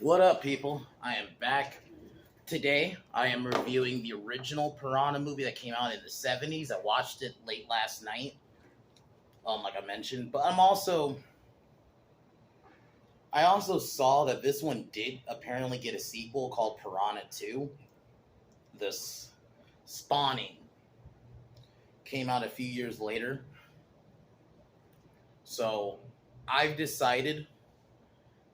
What up, people? I am back. Today, I am reviewing the original Piranha movie that came out in the 70s. I watched it late last night, like I mentioned. But I also saw that this one did apparently get a sequel called Piranha 2. This Spawning came out a few years later. So, I've decided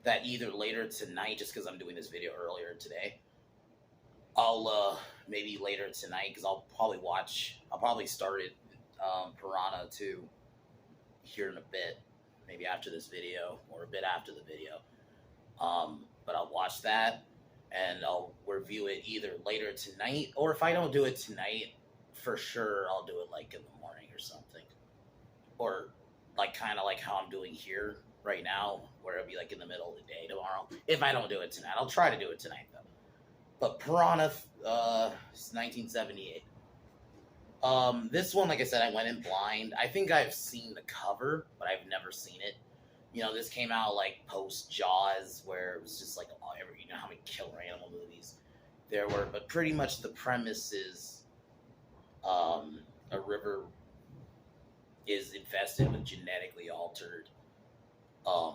that either later tonight, just because I'm doing this video earlier today, maybe later tonight because I'll probably start it Piranha 2 here in a bit, maybe after this video or a bit after the video. But I'll watch that and I'll review it either later tonight, or if I don't do it tonight, for sure I'll do it like in the morning or something, or like kind of like how I'm doing here right now, where it'll be like in the middle of the day tomorrow. If I don't do it tonight, I'll try to do it tonight though. But Piranha, 1978. This one, like I said, I went in blind. I think I've seen the cover, but I've never seen it. You know, this came out like post Jaws, where it was just like you know how many killer animal movies there were. But pretty much the premise is, a river is infested with genetically altered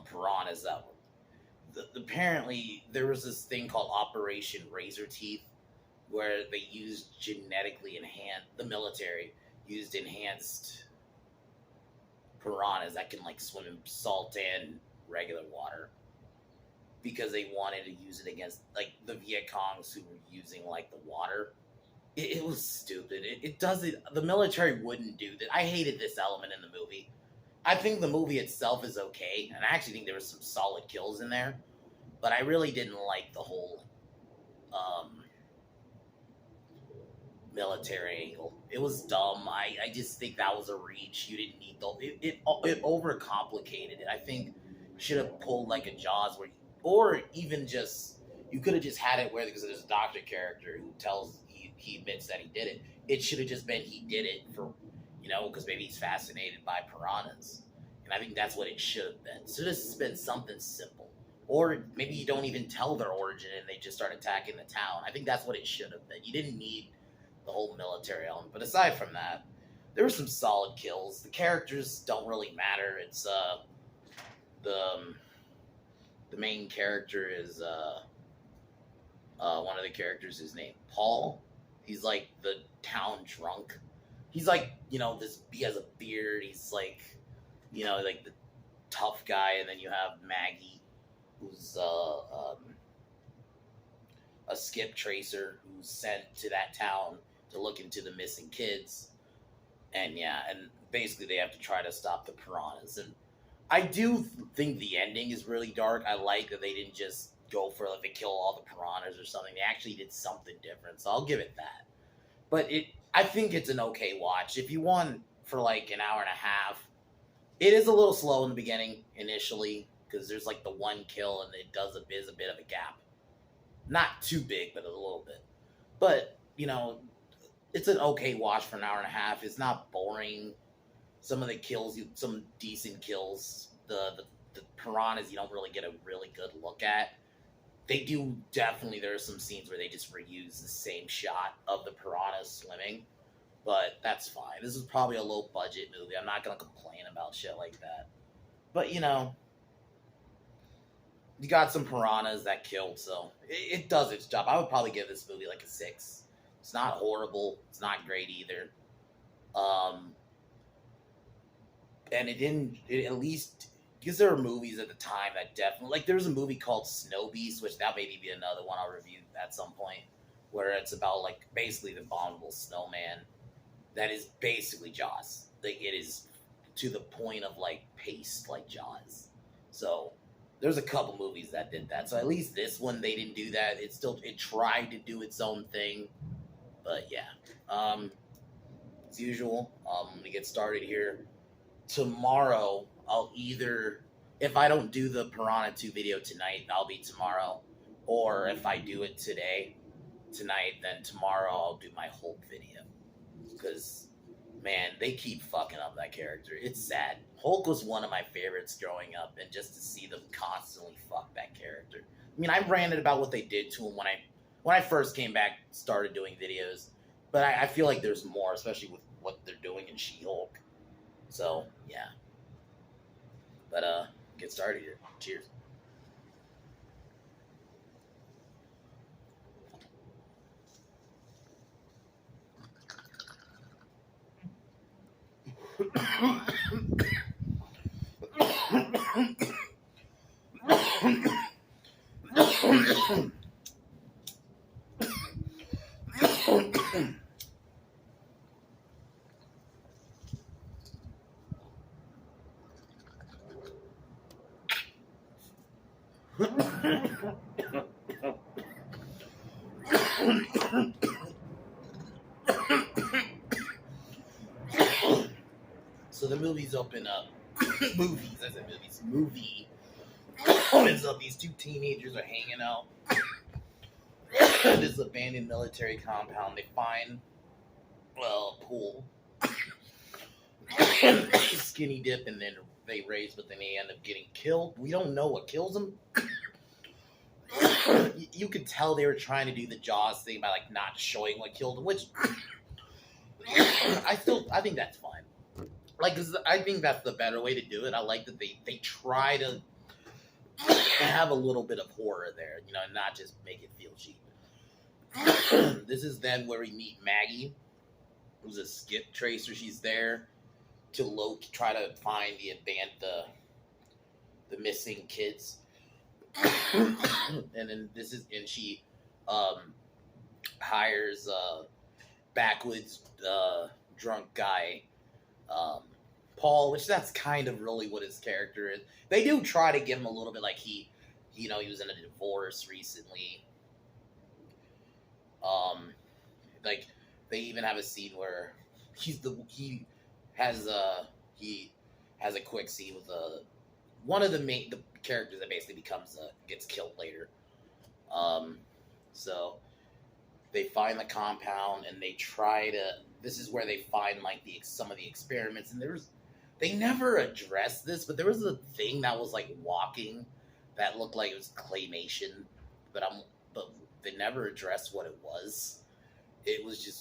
piranhas that apparently there was this thing called Operation Razor Teeth, where they used the military used enhanced piranhas that can like swim in salt and regular water, because they wanted to use it against like the Viet Congs who were using like the water. It was stupid. It doesn't. The military wouldn't do that. I hated this element in the movie. I think the movie itself is okay, and I actually think there was some solid kills in there, but I really didn't like the whole military angle. It was dumb. I just think that was a reach. You didn't need it overcomplicated it. I think should have pulled like a Jaws or even just you could have just had it where, because there's a doctor character who he admits that he did it. It should have just been he did it for, because maybe he's fascinated by piranhas. And I think that's what it should have been. So this has been something simple. Or maybe you don't even tell their origin and they just start attacking the town. I think that's what it should have been. You didn't need the whole military element. But aside from that, there were some solid kills. The characters don't really matter. It's the main character is one of the characters is named Paul. He's like the town drunk. He's like, he has a beard. He's like, like the tough guy. And then you have Maggie, who's a skip tracer who's sent to that town to look into the missing kids. And basically they have to try to stop the piranhas. And I do think the ending is really dark. I like that they didn't just go for like they kill all the piranhas or something. They actually did something different, so I'll give it that. But I think it's an okay watch. If you want for like an hour and a half, it is a little slow in the beginning initially, because there's like the one kill and it is a bit of a gap. Not too big, but a little bit. But it's an okay watch for an hour and a half. It's not boring. Some of the kills, some decent kills. The piranhas you don't really get a really good look at. They do definitely. There are some scenes where they just reuse the same shot of the piranhas swimming, but that's fine. This is probably a low budget movie. I'm not gonna complain about shit like that. But you got some piranhas that killed, so it does its job. I would probably give this movie like a 6. It's not horrible. It's not great either. And it didn't. At least. Because there were movies at the time that definitely, like there was a movie called Snow Beast, which that maybe be another one I'll review at some point, where it's about like basically the abominable snowman that is basically Jaws. Like it is to the point of like paste like Jaws. So there's a couple movies that did that. So at least this one they didn't do that. It tried to do its own thing, but yeah. As usual, I'm gonna get started here. Tomorrow, I'll either, if I don't do the Piranha 2 video tonight, I'll be tomorrow. Or if I do it tonight, then tomorrow I'll do my whole video. Because, man, they keep fucking up that character. It's sad. Hulk was one of my favorites growing up, and just to see them constantly fuck that character. I mean, I ranted about what they did to him when I first came back, started doing videos, but I feel like there's more, especially with what they're doing in She-Hulk. So yeah, but get started here. Cheers. So the movies open up. Movies, I said movies. Movie opens up. These two teenagers are hanging out. This abandoned military compound. They find, well, a pool. Skinny dip, and then they raise, but then they end up getting killed. We don't know what kills them. You could tell they were trying to do the Jaws thing by like not showing what killed them, which I think that's fine. Like, 'cause I think that's the better way to do it. I like that they try to have a little bit of horror there, you know, and not just make it feel cheap. This is then where we meet Maggie, who's a skip tracer. She's there to try to find the missing kids. And then she hires backwoods drunk guy, Paul, which that's kind of really what his character is. They do try to give him a little bit, like he was in a divorce recently. Like they even have a scene where he has a quick scene with one of the characters that basically gets killed later. So they find the compound and they try to. This is where they find like some of the experiments, and they never addressed this, but there was a thing that was like walking that looked like it was claymation, but they never addressed what it was. It was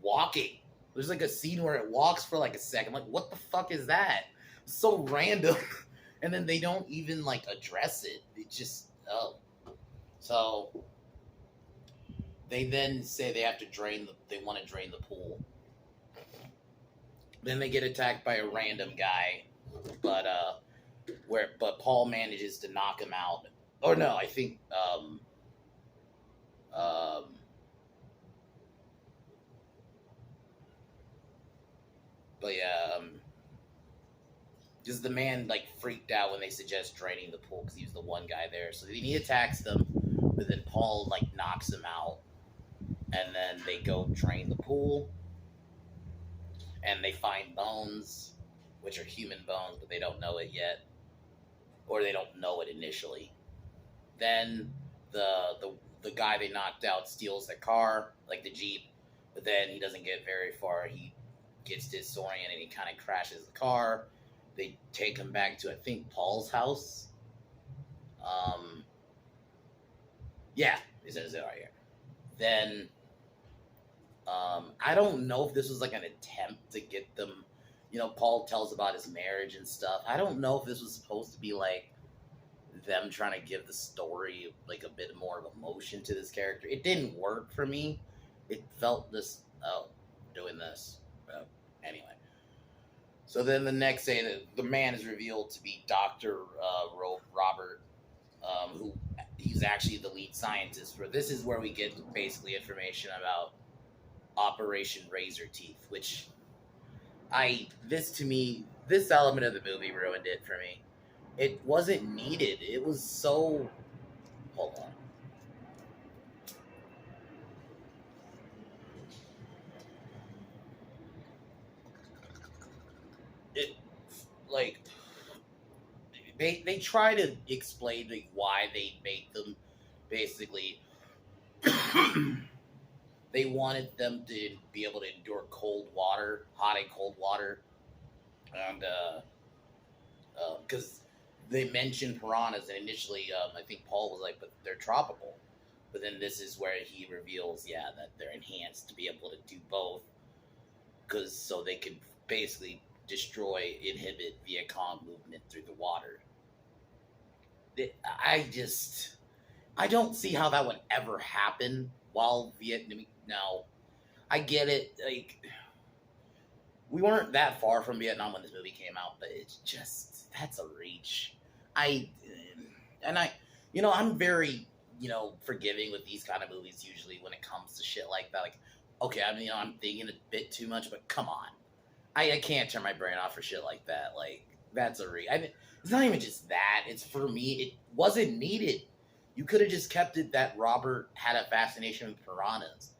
walking. There's like a scene where it walks for like a second. Like, what the fuck is that? It's so random. And then they don't even like address it. It just So they then say they have to they want to drain the pool. Then they get attacked by a random guy, but Paul manages to knock him out. Or no, I think but yeah, just the man like freaked out when they suggest draining the pool because he was the one guy there. So he attacks them, but then Paul like knocks him out, and then they go drain the pool, and they find bones, which are human bones, but they don't know it yet, or they don't know it initially. Then the guy they knocked out steals their car, like the Jeep, but then he doesn't get very far. He gets disoriented and he kind of crashes the car. They take him back to, I think, Paul's house. Yeah, it says it right here. Then, I don't know if this was like an attempt to get them, you know, Paul tells about his marriage and stuff. I don't know if this was supposed to be like them trying to give the story like a bit more of emotion to this character. It didn't work for me. It felt doing this. Anyway. So then the next day, the man is revealed to be Dr. Robert, who he's actually the lead scientist for. This is where we get basically information about Operation Razor Teeth, which this element of the movie ruined it for me. It wasn't needed. It was so... Hold on. It, like... They try to explain like, why they made them, basically... They wanted them to be able to endure cold water, hot and cold water. And, because they mentioned piranhas, and initially, I think Paul was like, "But they're tropical." But then this is where he reveals, yeah, that they're enhanced to be able to do both, because so they can basically inhibit Viet Cong movement through the water. I just, I don't see how that would ever happen while Vietnam. Now, I get it. Like, we weren't that far from Vietnam when this movie came out, but it's just that's a reach. I and I, I'm very forgiving with these kind of movies usually when it comes to shit like that. Like, okay, I mean, I'm thinking a bit too much, but come on, I can't turn my brain off for shit like that. Like, that's a reach. I mean, it's not even just that. It's for me, it wasn't needed. You could have just kept it that Robert had a fascination with piranhas.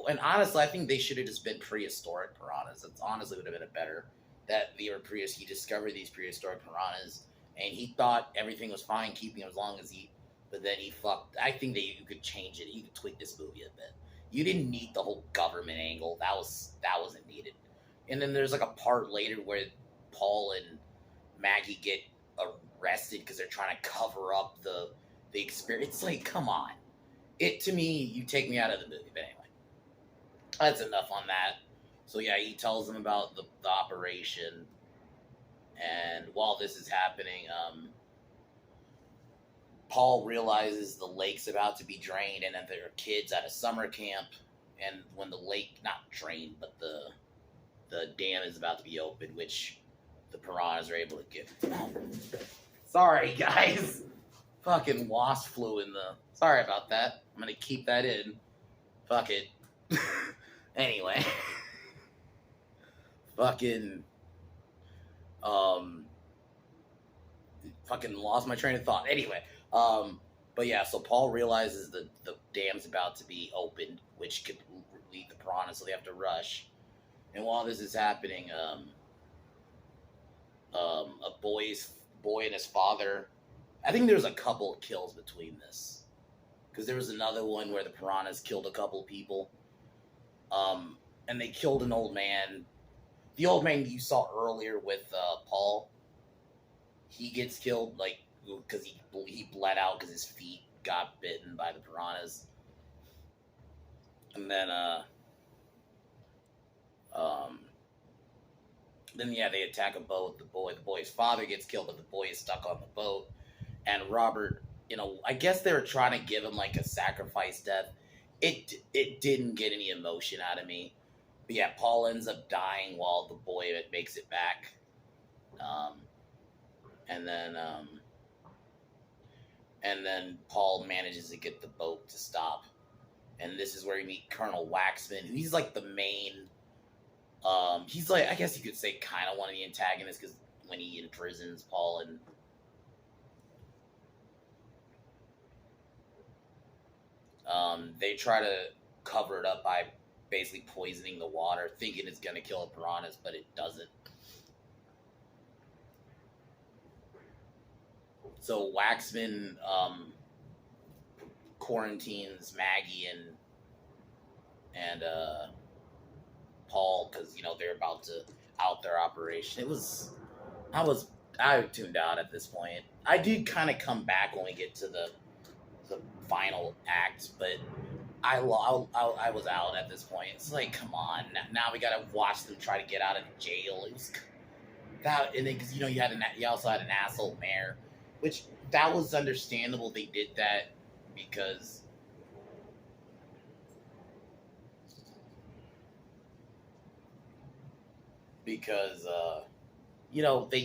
And honestly, I think they should have just been prehistoric piranhas. It's honestly would have been a better that they were he discovered these prehistoric piranhas and he thought everything was fine keeping them as long as he, but then he fucked. I think that you could change it. You could tweak this movie a bit. You didn't need the whole government angle. That wasn't needed. And then there's like a part later where Paul and Maggie get arrested because they're trying to cover up the experience. It's like, come on. It to me, you take me out of the movie. But anyway, that's enough on that. So yeah, he tells them about the operation, and while this is happening, Paul realizes the lake's about to be drained, and that there are kids at a summer camp, and when the lake not drained, but the dam is about to be opened, which the piranhas are able to get. Sorry, guys. Fucking wasp flew in the. Sorry about that. I'm gonna keep that in. Fuck it. Anyway. Fucking. Fucking lost my train of thought. Anyway. But yeah, so Paul realizes that the dam's about to be opened, which could lead the piranhas, so they have to rush. And while this is happening, a boy and his father. I think there's a couple of kills between this, because there was another one where the piranhas killed a couple people, and they killed an old man. The old man you saw earlier with Paul, he gets killed like because he bled out because his feet got bitten by the piranhas, and then then yeah, they attack a boat. The boy's father gets killed, but the boy is stuck on the boat. And Robert, I guess they were trying to give him like a sacrifice death. It didn't get any emotion out of me. But yeah, Paul ends up dying while the boy makes it back. And then Paul manages to get the boat to stop. And this is where you meet Colonel Waxman. He's like the main. He's like, I guess you could say, kind of one of the antagonists, because when he imprisons Paul and they try to cover it up by basically poisoning the water, thinking it's going to kill the piranhas, but it doesn't. So Waxman quarantines Maggie and Paul, because they're about to out their operation. I tuned out at this point. I did kind of come back when we get to the final act, but I was out at this point. It's like, come on, now we gotta watch them try to get out of jail. It was that, and then because you also had an asshole mayor, which that was understandable. They did that because they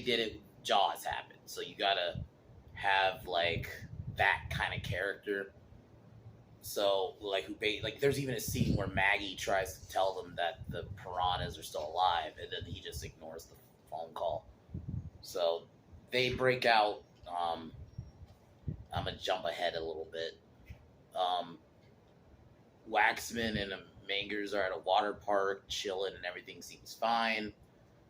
did it. Jaws happened, so you gotta have like that kind of character. So there's even a scene where Maggie tries to tell them that the piranhas are still alive, and then he just ignores the phone call. So they break out. I'm gonna jump ahead a little bit. Waxman and the Mangers are at a water park chilling, and everything seems fine.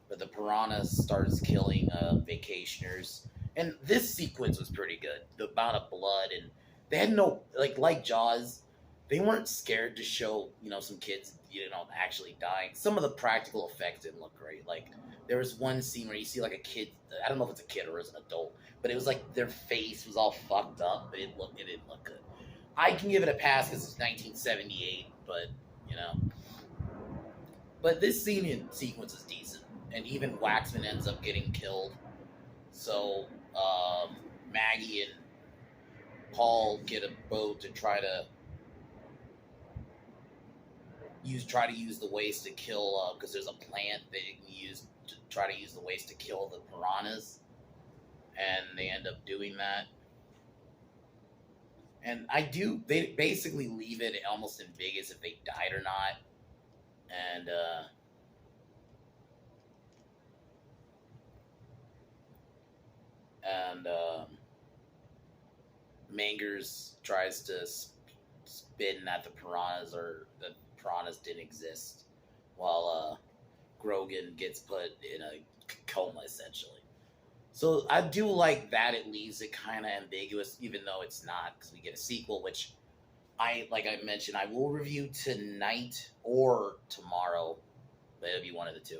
But the piranha starts killing vacationers, and this sequence was pretty good. The amount of blood, and they had no like Jaws. they weren't scared to show, some kids, actually dying. Some of the practical effects didn't look great. Like there was one scene where you see like a kid. I don't know if it's a kid or it's an adult, but it was like their face was all fucked up. It didn't look good. I can give it a pass because it's 1978, but you know. But this scene in sequence is decent, and even Waxman ends up getting killed. So Maggie and Paul get a boat to try to use the waste to kill because there's a plant they can use to try to use the waste to kill the piranhas, and they end up doing that. And they basically leave it almost ambiguous if they died or not. And Mangers tries to spin that the piranhas didn't exist, while Grogan gets put in a coma essentially. So I do like that it leaves it kind of ambiguous, even though it's not, because we get a sequel, which like I mentioned, I will review tonight or tomorrow. But it'll be one of the two.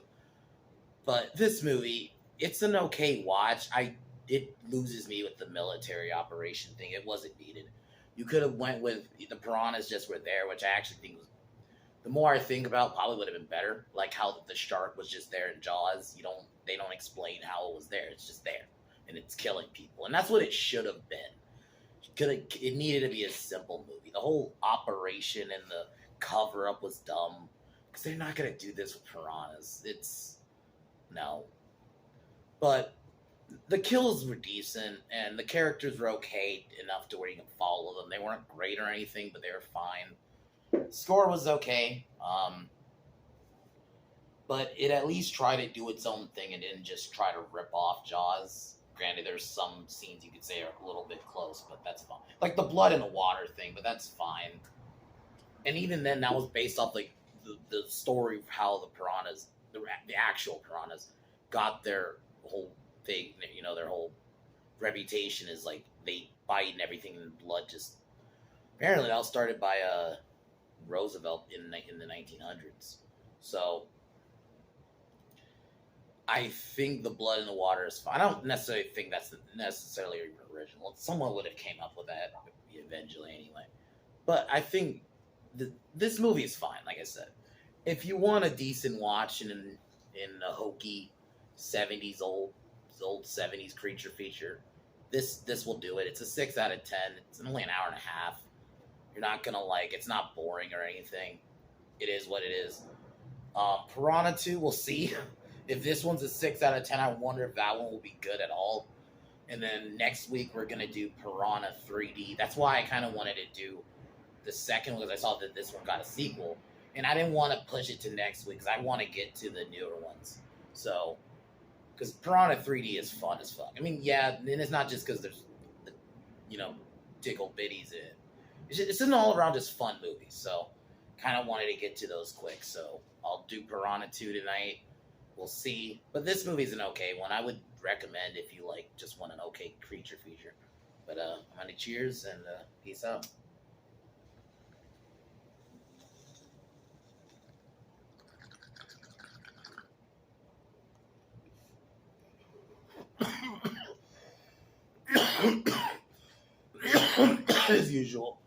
But this movie, it's an okay watch. It loses me with the military operation thing. It wasn't needed. You could have went with the piranhas just were there, which I actually think was, the more I think about, probably would have been better. Like how the shark was just there in Jaws. They don't explain how it was there. It's just there, and it's killing people, and that's what it should have been. It needed to be a simple movie. The whole operation and the cover up was dumb because they're not gonna do this with piranhas. It's no, but the kills were decent and the characters were okay enough to where you can follow them. They weren't great or anything, but they were fine. Score was okay, but it at least tried to do its own thing and didn't just try to rip off Jaws. Granted, there's some scenes you could say are a little bit close, but that's fine. Like the blood in the water thing, but that's fine. And even then, that was based off like the story of how the piranhas, the actual piranhas, got their whole thing. Their whole reputation is like they bite and everything, and blood just. Apparently, that was started by Roosevelt in the 1900s. So I think the blood in the water is fine. I don't necessarily think that's necessarily original. Someone would have came up with that eventually anyway. But I think this movie is fine, like I said. If you want a decent watch in a hokey 70s old 70s creature feature, this will do it. It's a 6 out of 10. It's only an hour and a half. You're not going to it's not boring or anything. It is what it is. Piranha 2, we'll see. If this one's a 6 out of 10, I wonder if that one will be good at all. And then next week, we're going to do Piranha 3D. That's why I kind of wanted to do the second one, because I saw that this one got a sequel. And I didn't want to push it to next week, because I want to get to the newer ones. So, because Piranha 3D is fun as fuck. I mean, yeah, and it's not just because there's, tickle bitties in it. It's an all-around just fun movie. So, kind of wanted to get to those quick. So, I'll do Piranha 2 tonight. We'll see. But this movie's an okay one. I would recommend if you just want an okay creature feature. But I'm gonna cheers and peace out. As usual.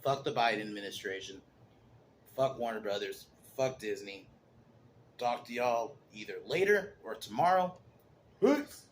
Fuck the Biden administration. Fuck Warner Brothers. Fuck Disney. Talk to y'all either later or tomorrow. Peace.